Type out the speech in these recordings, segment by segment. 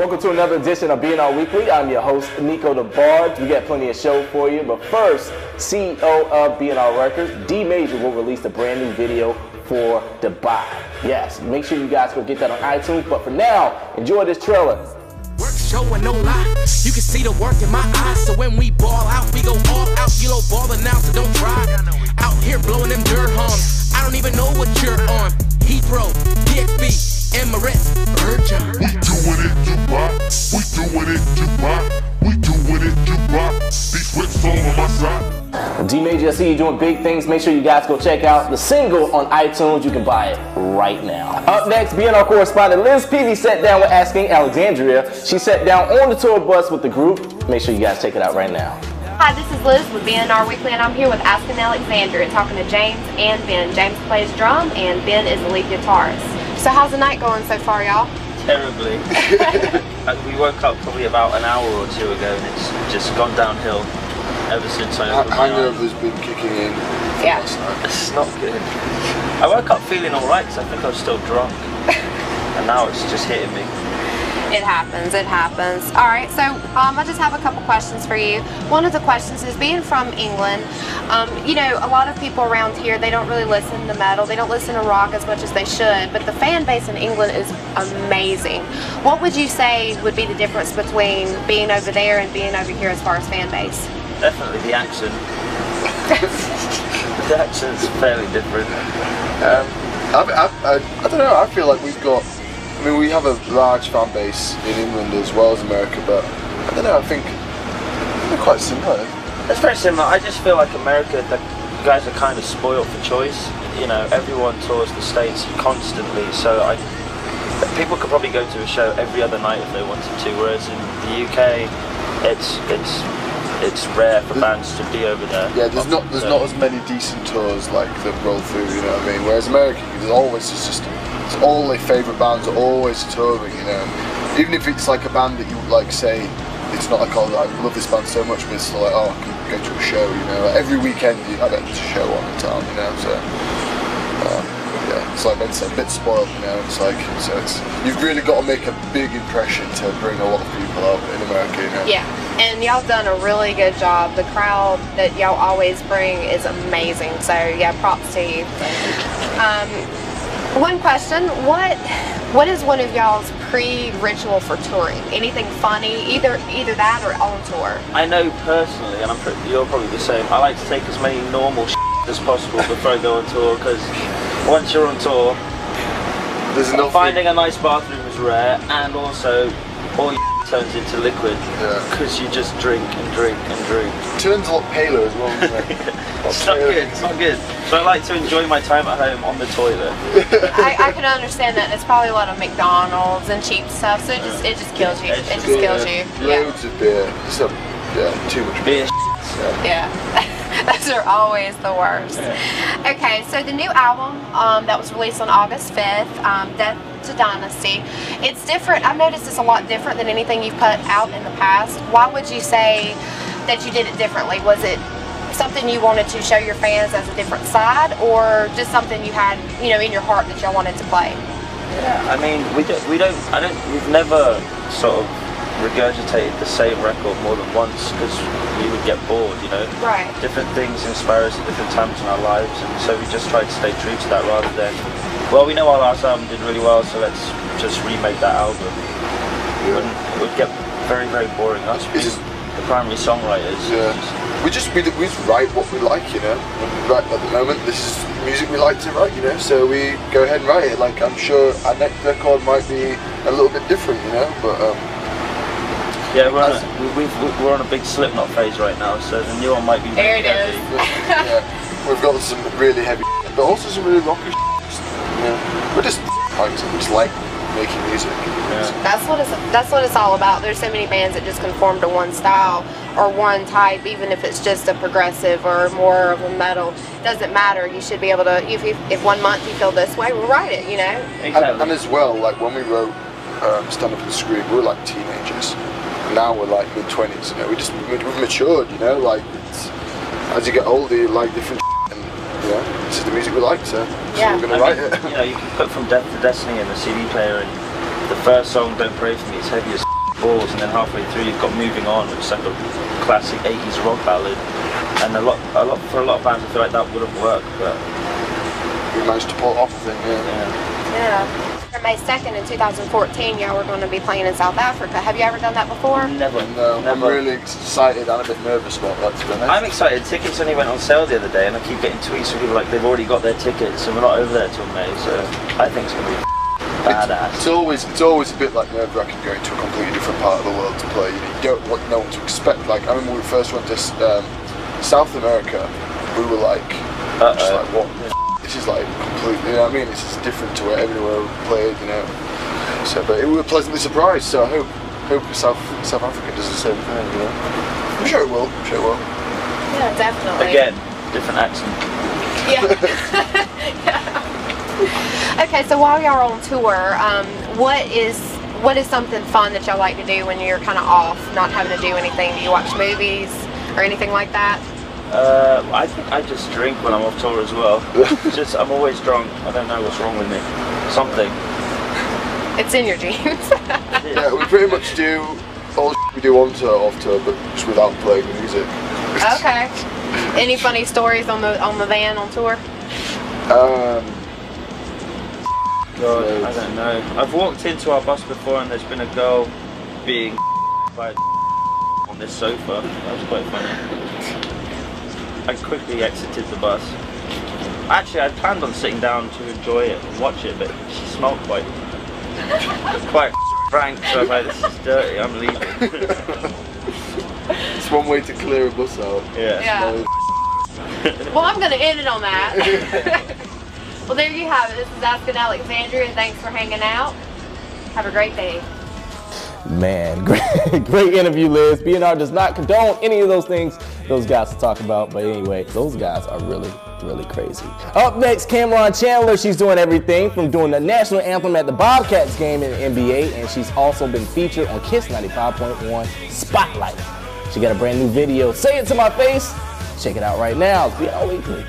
Welcome to another edition of BNR Weekly. I'm your host, Nico the Bard. We got plenty of show for you, but first, CEO of BNR Records, D Major, will release a brand new video for Dubai. Yes, make sure you guys go get that on iTunes, but for now, enjoy this trailer. Work showing no lie. You can see the work in my eyes. So when we ball out, we go all out. You low balling out, so don't try. Out here blowing them dirhams. I don't even know what you're on. Heathrow, DXB, Emirates, Virgin. We doing it Dubai. We doing it Dubai. We doing it Dubai. These whips all on my side. D Major, I see you doing big things. Make sure you guys go check out the single on iTunes. You can buy it right now. Up next, BNR correspondent Liz Peavy sat down with Asking Alexandria. She sat down on the tour bus with the group. Make sure you guys check it out right now. Hi, this is Liz with BNR Weekly, and I'm here with Asking Alexandria, talking to James and Ben. James plays drum, and Ben is the lead guitarist. So how's the night going so far, y'all? Terribly. We woke up probably about an hour or two ago, and it's just gone downhill ever since I opened my eyes. Hangover's been kicking in. Yeah. It's not good. I woke up feeling alright because I think I was still drunk, and now it's just hitting me. It happens, it happens. All right, so I just have a couple questions for you. One of the questions is, being from England, you know, a lot of people around here, they don't really listen to metal, they don't listen to rock as much as they should, but the fan base in England is amazing. What would you say would be the difference between being over there and being over here as far as fan base? Definitely the accent. The accent's fairly different. I don't know, I feel like we've got, I mean, we have a large fan base in England as well as America, but I don't know, I think they're quite similar. It's very similar. I just feel like America, the guys are kind of spoiled for choice. You know, everyone tours the States constantly, so people could probably go to a show every other night if they wanted to, whereas in the UK, it's rare for bands to be over there. Yeah, there's not as many decent tours like that roll through, you know what I mean? Whereas America, there's always just all their favourite bands are always touring, you know. Even if it's like a band that you would like say, it's not like, oh, I love this band so much, but it's still like, oh, I can go to a show, you know. Like every weekend you have a show on in town, you know. So yeah, it's like Ben said, a bit spoiled, you know. It's like, so you've really got to make a big impression to bring a lot of people out in America, you know. Yeah, and y'all done a really good job. The crowd that y'all always bring is amazing, so yeah, props to you. One question, what is one of y'all's pre-ritual for touring? Anything funny, either that or on tour? I know personally, and you're probably the same, I like to take as many normal as possible before I go on tour, because once you're on tour, finding a nice bathroom is rare, and also all your turns into liquid, because you just drink and drink and drink. Turns a lot paler as well, isn't it? It's not good, it's not good. So I like to enjoy my time at home on the toilet. I can understand that. It's probably a lot of McDonald's and cheap stuff, so it just kills you. It just kills you. Loads of beer. Too much beer. Yeah. Those are always the worst. Okay, so the new album that was released on August 5th, Death to Dynasty, it's different. I've noticed it's a lot different than anything you've put out in the past. Why would you say that you did it differently? Was it something you wanted to show your fans as a different side, or just something you had, you know, in your heart that y'all wanted to play? Yeah, I mean, we've never sort of regurgitated the same record more than once, because we would get bored, you know. Right. Different things inspire us at different times in our lives, and so we just tried to stay true to that rather than, well, we know our last album did really well, so let's just remake that album. It would get very, very boring. Us being the primary songwriters. Yeah. We just write what we like, you know. Right at the moment, this is music we like to write, you know. So we go ahead and write it. Like, I'm sure our next record might be a little bit different, you know. But yeah, we're on a big Slipknot phase right now, so the new one might be there. It is. Yeah, we've got some really heavy, but also some really rocky. Yeah, we're just like making music. Yeah. That's what it's all about. There's so many bands that just conform to one style or one type, even if it's just a progressive or more of a metal. It doesn't matter. You should be able to, if 1 month you feel this way, we'll write it, you know. Exactly. And as well, like when we wrote Stand Up and Scream, we were like teenagers. Now we're like mid-20s, you know. We've matured, you know. Like as you get older, you like different. Yeah, this is the music we like, so we're gonna write it. You know, you can put From Death to Destiny in the CD player, and the first song, Don't Pray For Me, is heavy as balls, and then halfway through you've got Moving On, which is like a classic 80s rock ballad. And for a lot of bands I feel like that wouldn't work, but we managed to pull it off, I think, Yeah. For May 2nd in 2014, y'all were going to be playing in South Africa. Have you ever done that before? Never. No, I'm really excited and a bit nervous about that, to be honest. I'm excited. Tickets only went on sale the other day, and I keep getting tweets from people like they've already got their tickets, and we're not over there till May, so I think it's going to be badass. It's always a bit like nerve-wracking going to a completely different part of the world to play. You don't know what to expect. Like, I remember when we first went to South America, we were like, just like, what? This is like completely, you know what I mean? It's just different to everywhere we've played, you know. So, but we were pleasantly surprised. So I hope South Africa does the same thing, you know. I'm sure it will. I'm sure it will. Yeah, definitely. Again, different accent. Yeah. Yeah. Okay, so while y'all are on tour, what is something fun that y'all like to do when you're kind of off, not having to do anything? Do you watch movies or anything like that? I think I just drink when I'm off tour as well. I'm always drunk. I don't know what's wrong with me. Something. It's in your genes. Yeah, we pretty much do all the we do on tour, off tour, but just without playing the music. Okay. Any funny stories on the van on tour? God, I don't know. I've walked into our bus before and there's been a girl being by on this sofa. That was quite funny. I quickly exited the bus. Actually, I planned on sitting down to enjoy it and watch it, but she smelled quite frank, so I'm like, this is dirty, I'm leaving. It's one way to clear a bus out. Yeah. Well, I'm going to end it on that. Well, there you have it. This is Asking Alexandria, and thanks for hanging out. Have a great day. Man, great interview, Liz. BNR does not condone any of those things those guys are talking about, but anyway, those guys are really crazy. Up next, Chandler. She's doing everything from doing the national anthem at the Bobcats game in the NBA, and she's also been featured on Kiss 95.1 Spotlight. She got a brand new video, Say It to My Face. Check it out right now. It's BNR Weekly.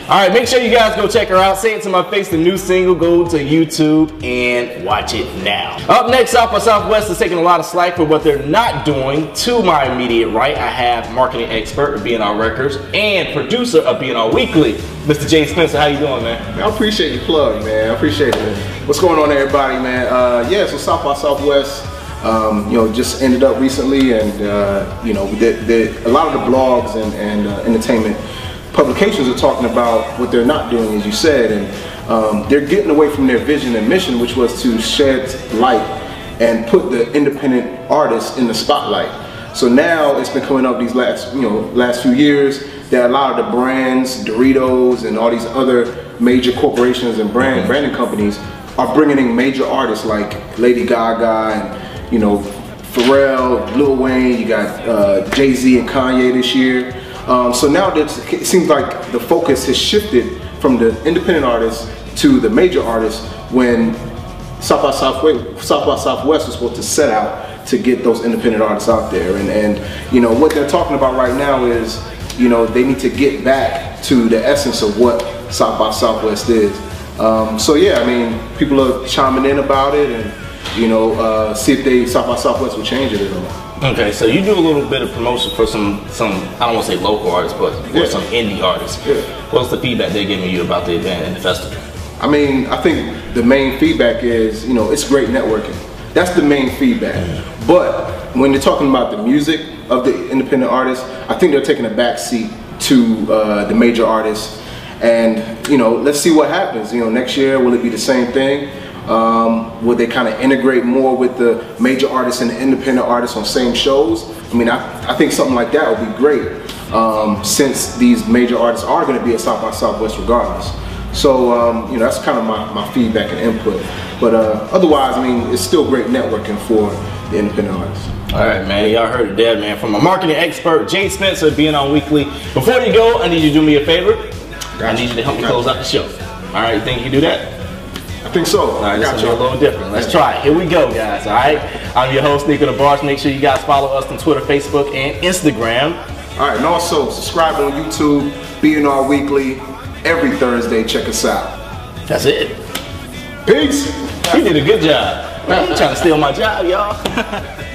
All right, make sure you guys go check her out. Say It to My Face, the new single. Go to YouTube and watch it now. Up next, South by Southwest is taking a lot of slack for what they're not doing. To my immediate right, I have marketing expert of BNR Records and producer of BNR Weekly, Mr. Jay Spencer. How you doing, man? I appreciate your plug, man. I appreciate it. What's going on, everybody, man? Yeah, so South by Southwest, just ended up recently, and a lot of the blogs and entertainment publications are talking about what they're not doing, as you said, and they're getting away from their vision and mission, which was to shed light and put the independent artists in the spotlight. So now it's been coming up these last few years that a lot of the brands, Doritos and all these other major corporations and branding companies are bringing in major artists like Lady Gaga and Pharrell, Lil Wayne. You got Jay-Z and Kanye this year. So now it seems like the focus has shifted from the independent artists to the major artists, when South by Southwest was supposed to set out to get those independent artists out there. And what they're talking about right now is, they need to get back to the essence of what South by Southwest is. So yeah, I mean, people are chiming in about it, and see if South by Southwest will change it at all. Okay, so you do a little bit of promotion for some I don't want to say local artists, but for some indie artists. Yeah. What's the feedback they're giving you about the event and the festival? I mean, I think the main feedback is, it's great networking. That's the main feedback. But when they're talking about the music of the independent artists, I think they're taking a back seat to the major artists. And, let's see what happens. Next year, will it be the same thing? Would they kind of integrate more with the major artists and the independent artists on same shows? I mean, I think something like that would be great, since these major artists are going to be at South by Southwest regardless. So, that's kind of my feedback and input. But otherwise, I mean, it's still great networking for the independent artists. All right, man. Y'all heard it there, man. From a marketing expert, Jay Spencer, BNR Weekly. Before you go, I need you to do me a favor. I need you to help me close out the show. All right, you think you can do that? I think so. All right, this is a little different. Let's try it. Here we go, guys. All right. I'm your host, Nico the Barge. Make sure you guys follow us on Twitter, Facebook, and Instagram. All right, and also subscribe on YouTube, BNR Weekly, every Thursday. Check us out. That's it. Peace. You did a good job. Man, you trying to steal my job, y'all.